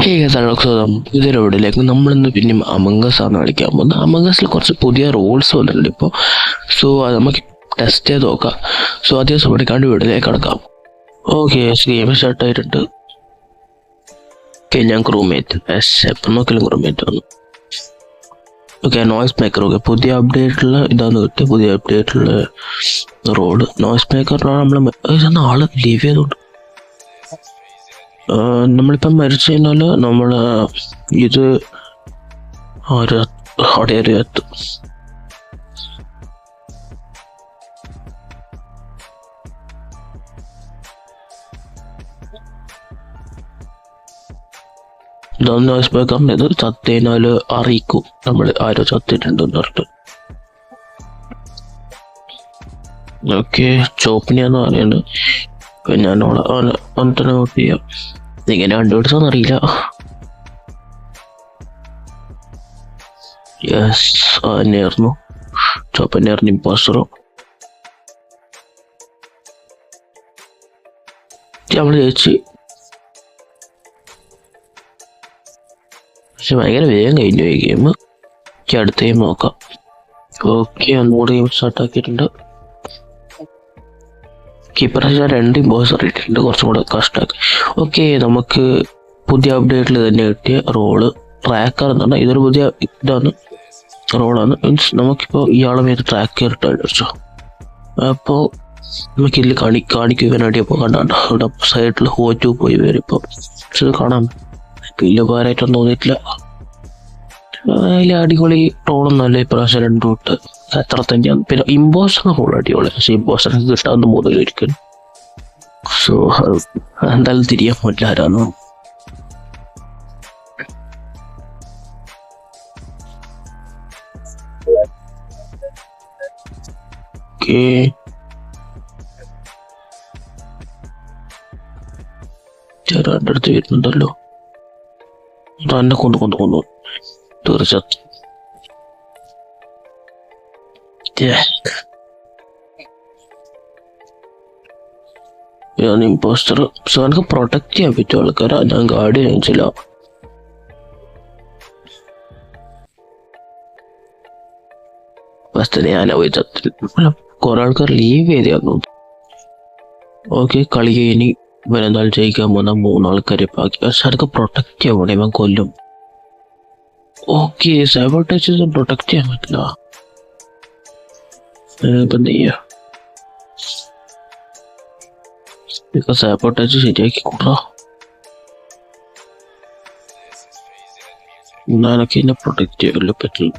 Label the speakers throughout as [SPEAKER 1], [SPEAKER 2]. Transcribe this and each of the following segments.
[SPEAKER 1] പുതിയൊരു വീഡിയോയിലേക്ക് നമ്മളിന്ന് പിന്നെ അമംഗസ് ആണ് കളിക്കാൻ പോകുന്നത്. അമംഗസിൽ കുറച്ച് പുതിയ റോൾസ് വന്നിട്ടുണ്ട് ഇപ്പോൾ. സോ അത് നമുക്ക് ടെസ്റ്റ് ചെയ്ത് നോക്കാം. സോ ആദ്യം പഠിക്കാണ്ട് വീഡിയോയിലേക്ക് കിടക്കാം. ഓക്കെ, ഗെയിം സ്റ്റാർട്ട് ആയിട്ടുണ്ട്. ഓക്കെ, ഞാൻ ക്രൂമേറ്റ് എപ്പം നോക്കിയാലും ക്രൂമേറ്റ് വന്നു. Okay, noise maker. ഓക്കെ, പുതിയ അപ്ഡേറ്റുള്ള ഇതാന്ന് കിട്ടിയ പുതിയ അപ്ഡേറ്റുള്ള റോഡ് നോയ്സ് മേക്കറിനാണ് നമ്മൾ ആള് ലീവ് ചെയ്തോണ്ട്. നമ്മളിപ്പം മരിച്ചു കഴിഞ്ഞാൽ നമ്മൾ ഇത് അവിടെ ഒരു എത്തും. ഇതൊന്ന് നോയ്സ് മേക്കറിൻ്റെ ഇത് ചത്തതിനാൽ അറിയിക്കും നമ്മൾ ആരോ ചത്തിട്ടുണ്ടെന്ന് പറഞ്ഞിട്ട്. ഓക്കെ, ചോപ്പിനെയാന്ന് പറയുന്നത്. ഞാൻ അവനെ തന്നെ നോട്ട് ചെയ്യാം. ഇങ്ങനെ കണ്ടുപിടിച്ചോന്ന് അറിയില്ല. യെസ്, തന്നെയായിരുന്നു ചോപ്പ് തന്നെയായിരുന്നു ഇമ്പോസ്റ്ററും. നമ്മൾ ജയിച്ച്. പക്ഷെ ഭയങ്കര വേഗം കഴിഞ്ഞു ഈ ഗെയിം. അടുത്ത ഗെയിം നോക്കാം. ഓക്കെ, ഒന്നുകൂടി ഗെയിം സ്റ്റാർട്ടാക്കിയിട്ടുണ്ട്. കീപ്പറിന് 2 ഇമ്പോസ്റ്റർ ഇട്ടിട്ടുണ്ട്, കുറച്ചും കൂടെ കഷ്ടമാക്കി. ഓക്കെ, നമുക്ക് പുതിയ അപ്ഡേറ്റിൽ തന്നെ കിട്ടിയ റോള് ട്രാക്കർ എന്ന് പറഞ്ഞാൽ ഇതൊരു പുതിയ ഇതാണ് റോളാണ്. മീൻസ് നമുക്കിപ്പോൾ ഇയാളെ മേത്ത് ട്രാക്ക് ഇട്ടാൽ വെച്ചോ. അപ്പോൾ നമുക്കിതിൽ കാണിക്കുവാനായിട്ട് ഇപ്പോൾ കണ്ടാണ്ട് ഇവിടെ സൈഡിൽ ഹോറ്റു പോയി വരും. ഇപ്പോൾ പക്ഷെ ഇത് കാണാൻ വലിയ ഭാരമായിട്ടൊന്നും തോന്നിയിട്ടില്ല. അതിൽ അടിപൊളി റോളൊന്നുമല്ല ഇപ്രാവശ്യം 2 തൊട്ട് എത്ര തന്നെയാണ്. പിന്നെ ഇമ്പോസ്റ്റർ റോൾ അടിപൊളി, പക്ഷെ ഇമ്പോസ്റ്റർ കിട്ടാവുന്ന മൂന്നിലൊരിക്കലും. സോ എന്തായാലും തിരിയാൻ പറ്റില്ല ആരാന്നോ. ചേരാൻ്റെ അടുത്ത് വരുന്നുണ്ടല്ലോ. തന്നെ കൊന്നു തീർച്ചയായിട്ടും. ഞാൻ ഇമ്പോസ്റ്റർ. സോ എനിക്ക് പ്രൊട്ടക്ട് ചെയ്യാൻ പറ്റും ആൾക്കാരാ. ഞാൻ ഗാർഡ് ചെയ്യില്ല. ഫസ്റ്റ് ഞാൻ പോയി കുറെ ആൾക്കാർ ലീവ് ചെയ്തായിരുന്നു. ഓക്കെ, കളി കഴിഞ്ഞ് ഇവരെന്തായാലും ജയിക്കാൻ പോകുന്ന 3 ആൾക്കാരെ ബാക്കി. പക്ഷെ അതൊക്കെ പ്രൊട്ടക്ട് ചെയ്യാൻ വേണ്ടി ഇവൻ കൊല്ലും. ഓക്കെ, സാബോട്ടേജ് പ്രൊട്ടക്ട് ചെയ്യാൻ പറ്റില്ല. ഇപ്പം എന്ത് ചെയ്യാ? സാബോട്ടേജ് ശരിയാക്കി കൂടാ. ഞാനൊക്കെ എന്നെ പ്രൊട്ടക്ട് ചെയ്യാൻ പറ്റില്ല.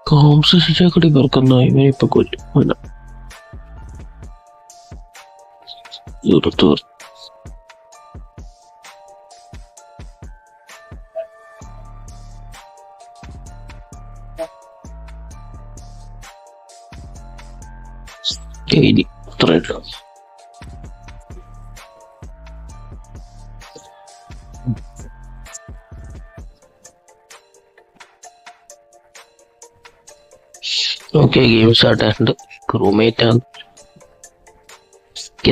[SPEAKER 1] കോംസ് ശരിയാക്കടി പറക്കുന്ന ഇവനിപ്പൊ കൊല്ലും. ഇത്രയല്ല. ഓക്കെ, ഗെയിം സ്റ്റാർട്ട് ആയിട്ടുണ്ട്. റൂംമേറ്റ് ആണ്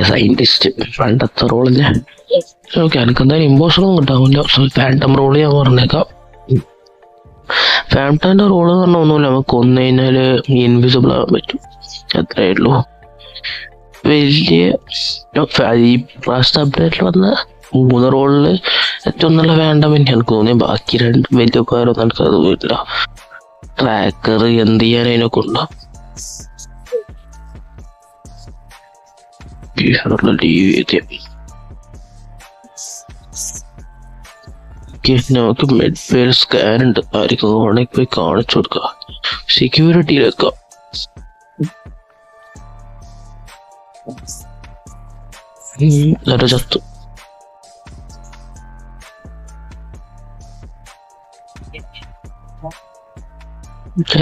[SPEAKER 1] സയന്റിസ്റ്റ്. പണ്ടത്തെ റോളില്ലേ. ഓക്കെ, എനിക്ക് എന്തായാലും ഇമ്പോസ്റ്ററും കിട്ടാവില്ല. ഫാൻറ്റം റോള് ഞാൻ പറഞ്ഞേക്കാം. ഫാൻറ്റന്റെ റോള് എന്ന് പറഞ്ഞാൽ ഒന്നുമില്ല, നമുക്ക് കൊന്നു കഴിഞ്ഞാൽ ഇൻവിസിബിൾ ആകാൻ പറ്റും. അത്രേ ഉള്ളൂ. വലിയ ഈ പ്രാവശ്യത്തെ അപ്ഡേറ്റിൽ വന്ന 3 റോളിൽ ഏറ്റവും നല്ല ഫാൻറ്റം എനിക്ക് തോന്നി. ബാക്കി 2 വലിയ ഉപകാരമൊന്നും എനിക്ക് അത് പോയിട്ടില്ല. ട്രാക്കർ എന്ത് ചെയ്യാൻ അതിനൊക്കെ ഉണ്ടോ. നമുക്ക് മെഡ്ഫെയർ സ്കാൻ ഉണ്ട്. ആർക്കും വേണമെങ്കിൽ പോയി കാണിച്ചു കൊടുക്കുക. സെക്യൂരിറ്റിയിലേക്കാം. ചത്തു.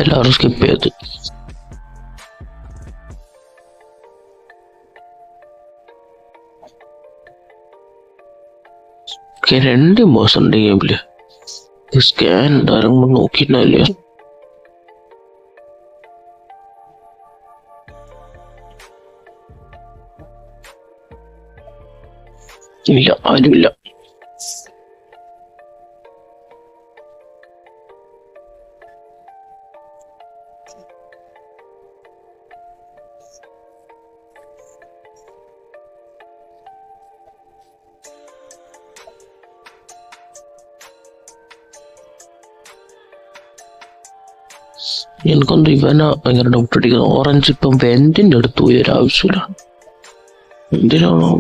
[SPEAKER 1] എല്ലാവരും സ്കിപ്പ് ചെയ്ത്. രണ്ട് മോശം ഉണ്ട് ഗെയിമില്. സ്കാൻ എന്തായാലും നോക്കിയിട്ടില്ല. ഇല്ല, ആരുമില്ല. എനിക്കൊന്നും ഇവനാ ഭയങ്കര ഡൗട്ട് അടിക്കുന്നത്. ഓറഞ്ച് ഇപ്പം വെന്റിന്റെ അടുത്ത് പോയി ഒരാവശ്യമില്ല. എന്തിനാണോ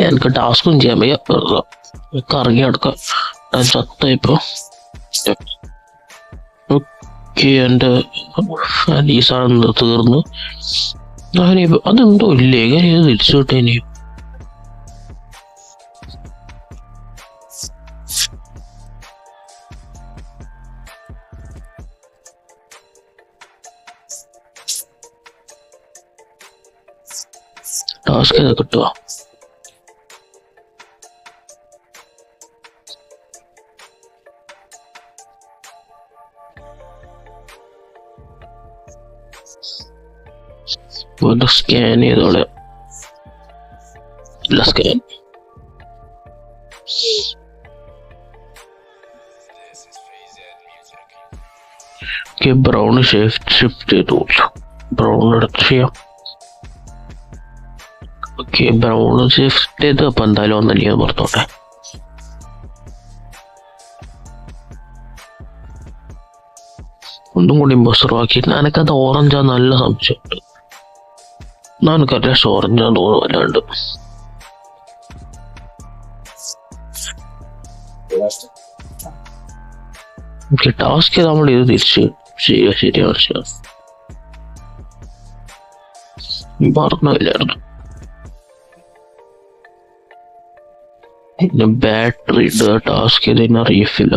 [SPEAKER 1] എനിക്ക് ടാസ്കും ചെയ്യാൻ വയ്യ. കറങ്ങി നടക്കാം. ചത്ത ഇപ്പൊ. ഓക്കെ, എൻ്റെ ഈ സാധനം തീർന്നു. അതെന്തോ ഇല്ലേ, എങ്ങനെ ഇത് തിരിച്ചു വിട്ടേ? ഇനി ടാസ്ക് ചെയ്ത് കിട്ടുക. സ്കാൻ ചെയ്തോളെ. ഇല്ല, സ്കാൻ. ബ്രൗൺ ഷിഫ്റ്റ് ചെയ്തു. ബ്രൗൺ എടുത്ത് ചെയ്യാം. ഓക്കെ, ബ്രൗൺ ഷിഫ്റ്റ് ചെയ്ത് അപ്പൊ എന്തായാലും ഒന്നല്ലേ പുറത്തോട്ടെ. ഒന്നും കൂടി ഇമ്പോസ്റ്ററാക്കിയിട്ട് എനിക്കത് ഓറഞ്ചാ നല്ല സംശയമുണ്ട്. എനിക്കറിയാം ഓറഞ്ചാന്ന് തോന്നുന്നു. വല്ലാണ്ട് ടാസ്ക് നമ്മൾ ഇത് തിരിച്ച് ശരിയാണ്. മറന്നില്ലായിരുന്നു. പിന്നെ ബാറ്ററി ഇടുക, ടാസ്ക് ചെയ്തതിന് റീഫില്ല.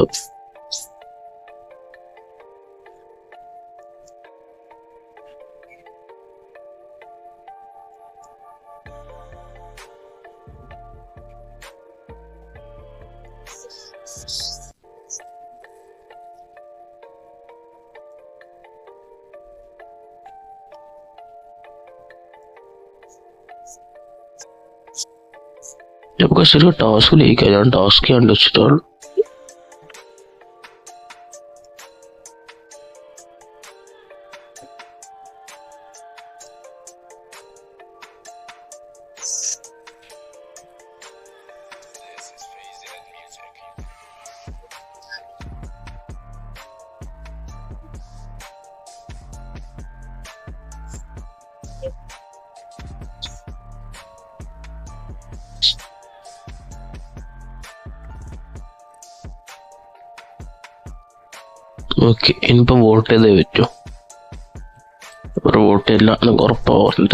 [SPEAKER 1] നമുക്ക് ശരി ടാസ്ക് ലയിക്കാം. ഞാൻ ടാസ്ക് ചെയ്യാണ്ട് വെച്ചിട്ടാണ്. ഓക്കെ, ഇനിയിപ്പം വോട്ട് ചെയ്തേ പറ്റൂ. വോട്ട് ചെയ്യില്ല എനിക്ക് ഉറപ്പാവും.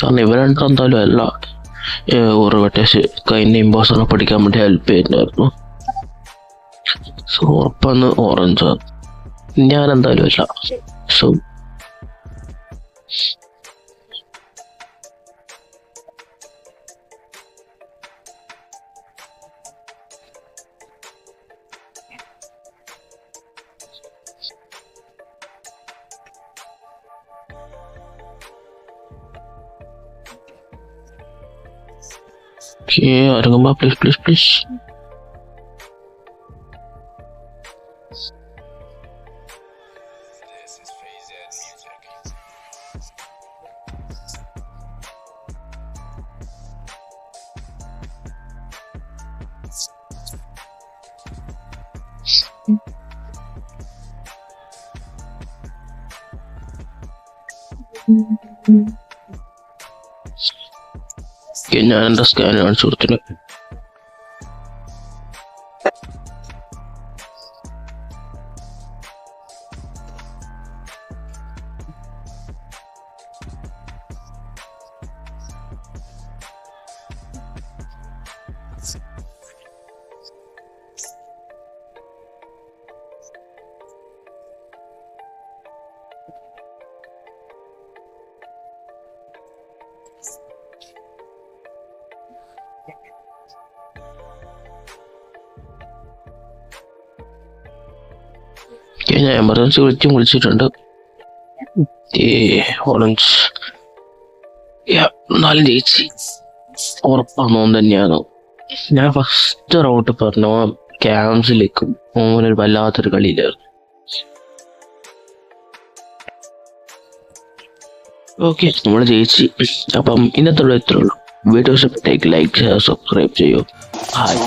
[SPEAKER 1] കാരണം ഇവരെന്താ എന്തായാലും അല്ല ഒരു മറ്റേ കഴിഞ്ഞ ഇമ്പോസ്റ്ററിനെ പഠിക്കാൻ വേണ്ടി ഹെൽപ്പ് ചെയ്യുന്നുണ്ടായിരുന്നു. സോ ഉറപ്പാന്ന് ഓറഞ്ച്. ഞാൻ എന്തായാലും ഇല്ല. So Arugamba, please. ഞാൻ എൻ്റെ സ്കാൻ കാണിച്ചു കൊടുത്തിട്ട് ഞാൻ എമർജൻസി വിളിച്ചിട്ടുണ്ട്. ഓറഞ്ച് എന്നാലും ജയിച്ച് ഉറപ്പാണോ തന്നെയാണ്. ഞാൻ ഫസ്റ്റ് റൗണ്ട് പറഞ്ഞ ക്യാമ്സിലേക്കും ഓനൊരു വല്ലാത്തൊരു കളിയിലായിരുന്നു. ഓക്കെ, നമ്മൾ ജയിച്ച്. അപ്പം ഇന്നത്തെ ഇത്രേ ഉള്ളൂ. വീഡിയോ ഇഷ്ടപ്പെട്ടേക്ക് ലൈക്ക് ചെയ്യുക, സബ്സ്ക്രൈബ് ചെയ്യൂ. ഹായ്.